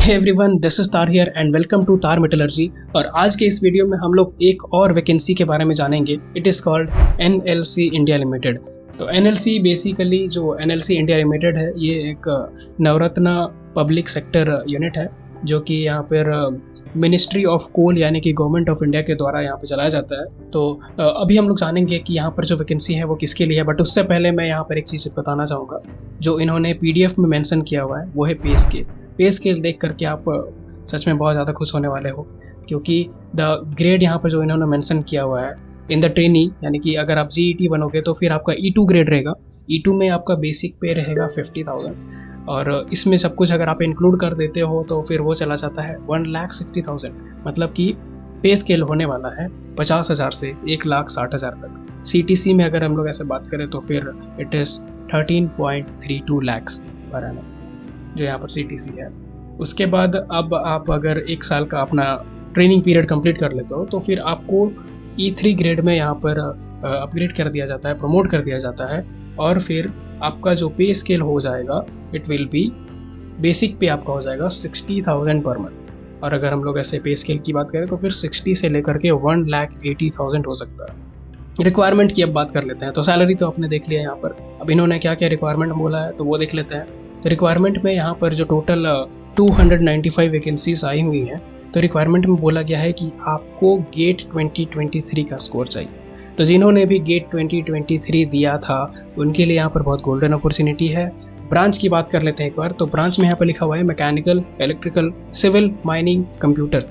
Hey everyone, this is तार here and welcome to तार metallurgy. और आज के इस वीडियो में हम लोग एक और वैकेंसी के बारे में जानेंगे। It is called NLC India limited. तो एनएलसी बेसिकली जो एनएलसी इंडिया लिमिटेड है, ये एक नवरत्न पब्लिक सेक्टर यूनिट है जो कि यहाँ पर मिनिस्ट्री ऑफ कोल यानी कि गवर्नमेंट ऑफ इंडिया के द्वारा यहाँ पे चलाया जाता है। तो अभी हम लोग जानेंगे कि यहाँ पर जो वैकेंसी है वो किसके लिए है। बट उससे पहले मैं यहाँ पर एक चीज़ बताना चाहूँगा, जो इन्होंने पीडीएफ में मेंशन किया हुआ है वो है पे स्केल। पे स्केल देख करके आप सच में बहुत ज़्यादा खुश होने वाले हो, क्योंकि द ग्रेड यहाँ पर जो इन्होंने मेंशन किया हुआ है इन द ट्रेनी, यानी कि अगर आप जीईटी बनोगे तो फिर आपका E2 ग्रेड रहेगा। E2 में आपका बेसिक पे रहेगा 50,000 और इसमें सब कुछ अगर आप इंक्लूड कर देते हो तो फिर वो चला जाता है 1,60,000। मतलब कि पे स्केल होने वाला है 50,000 से 1,60,000 तक। CTC में अगर हम लोग ऐसे बात करें तो फिर it is 13.32 lakhs per annum जो यहाँ पर CTC है। उसके बाद अब आप अगर एक साल का अपना ट्रेनिंग पीरियड कंप्लीट कर लेते हो तो फिर आपको E3 ग्रेड में यहाँ पर अपग्रेड कर दिया जाता है, प्रमोट कर दिया जाता है। और फिर आपका जो पे स्केल हो जाएगा इट विल बी बेसिक पे आपका हो जाएगा 60,000 पर मंथ। और अगर हम लोग ऐसे पे स्केल की बात करें तो फिर 60 से लेकर के 1,80,000 हो सकता है। रिक्वायरमेंट की अब बात कर लेते हैं। तो सैलरी तो आपने देख लिया यहाँ पर, अब इन्होंने क्या क्या रिक्वायरमेंट बोला है तो वो देख लेते हैं। तो रिक्वायरमेंट में यहाँ पर जो टोटल 295 वैकेंसीज आई हुई हैं, तो रिक्वायरमेंट में बोला गया है कि आपको गेट 2023 का स्कोर चाहिए। तो जिन्होंने भी गेट 2023 दिया था उनके लिए यहाँ पर बहुत गोल्डन अपॉर्चुनिटी है। ब्रांच की बात कर लेते हैं एक बार। तो ब्रांच में यहाँ पर लिखा हुआ है mechanical, electrical, civil, mining, computer.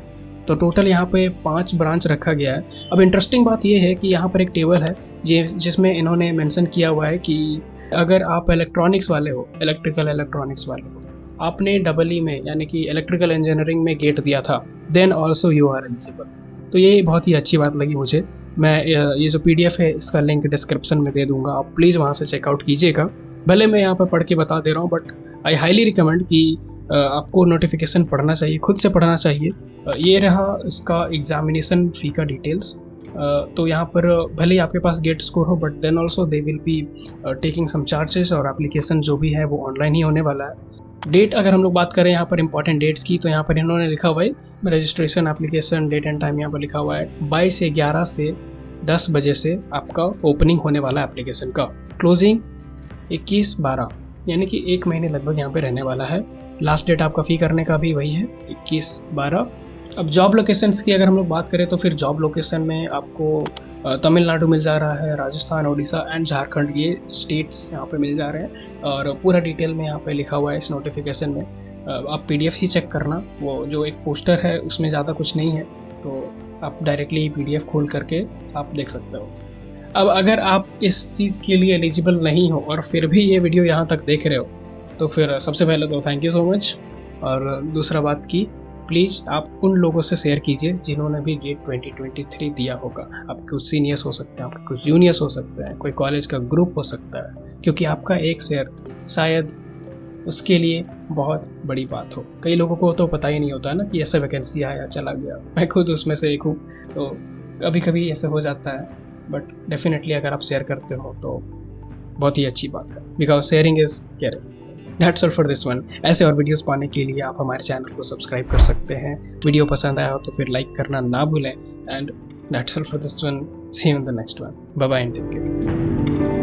तो टोटल यहाँ पे 5 ब्रांच रखा गया है। अब इंटरेस्टिंग बात यह है कि यहाँ पर एक टेबल है जिसमें इन्होंने मेंशन किया हुआ है कि अगर आप इलेक्ट्रॉनिक्स वाले हो, इलेक्ट्रिकल इलेक्ट्रॉनिक्स वाले हो, आपने डबल ई में यानी कि इलेक्ट्रिकल इंजीनियरिंग में गेट दिया था, then also you are eligible. तो ये बहुत ही अच्छी बात लगी मुझे। मैं ये जो PDF है इसका लिंक डिस्क्रिप्शन में दे दूंगा, आप प्लीज़ वहाँ से चेकआउट कीजिएगा। भले मैं यहाँ पर पढ़ के बता दे रहा हूँ, बट आई हाईली रिकमेंड कि आपको नोटिफिकेशन पढ़ना चाहिए, खुद से पढ़ना चाहिए। ये रहा इसका एग्जामिनेशन फ़ी का डिटेल्स। तो यहाँ पर भले ही आपके पास गेट स्कोर हो, but then also they will be taking some charges, और एप्लीकेशन जो भी है वो ऑनलाइन ही होने वाला है। डेट अगर हम लोग बात करें यहाँ पर इंपॉर्टेंट डेट्स की, तो यहाँ पर इन्होंने लिखा हुआ है registration application date and time. यहाँ पर लिखा हुआ है 22 से 11 से 10 बजे से आपका ओपनिंग होने वाला है एप्लीकेशन का। क्लोजिंग 21/12 यानी कि 1 महीने लगभग यहाँ पे रहने वाला है। लास्ट डेट आपका फ़ी करने का भी वही है 21/12। अब जॉब लोकेशंस की अगर हम लोग बात करें तो फिर जॉब लोकेशन में आपको तमिलनाडु मिल जा रहा है, राजस्थान, उड़ीसा एंड झारखंड, ये स्टेट्स यहाँ पे मिल जा रहे हैं। और पूरा डिटेल में यहाँ पे लिखा हुआ है इस नोटिफिकेशन में। आप PDF ही चेक करना, वो जो एक पोस्टर है उसमें ज़्यादा कुछ नहीं है, तो आप डायरेक्टली PDF खोल करके आप देख सकते हो। अब अगर आप इस चीज़ के लिए एलिजिबल नहीं हो और फिर भी ये वीडियो यहाँ तक देख रहे हो, तो फिर सबसे पहले तो थैंक यू सो मच। और दूसरा बात की प्लीज़ आप उन लोगों से शेयर कीजिए जिन्होंने भी गेट 2023 दिया होगा। आपके कुछ सीनियर्स हो सकते हैं, आपके कुछ जूनियर्स हो सकते हैं, कोई कॉलेज का ग्रुप हो सकता है, क्योंकि आपका एक शेयर शायद उसके लिए बहुत बड़ी बात हो। कई लोगों को तो पता ही नहीं होता ना कि ऐसा वैकेंसी आया चला गया। मैं खुद उसमें से एक हूँ, तो कभी कभी ऐसे हो जाता है। बट डेफिनेटली अगर आप शेयर करते हो तो बहुत ही अच्छी बात है, because sharing is caring. That's all for this one। ऐसे और वीडियोस पाने के लिए आप हमारे चैनल को सब्सक्राइब कर सकते हैं। वीडियो पसंद आया हो तो फिर लाइक करना ना भूलें। And that's all for this one। See you in the next one। Bye bye and take care।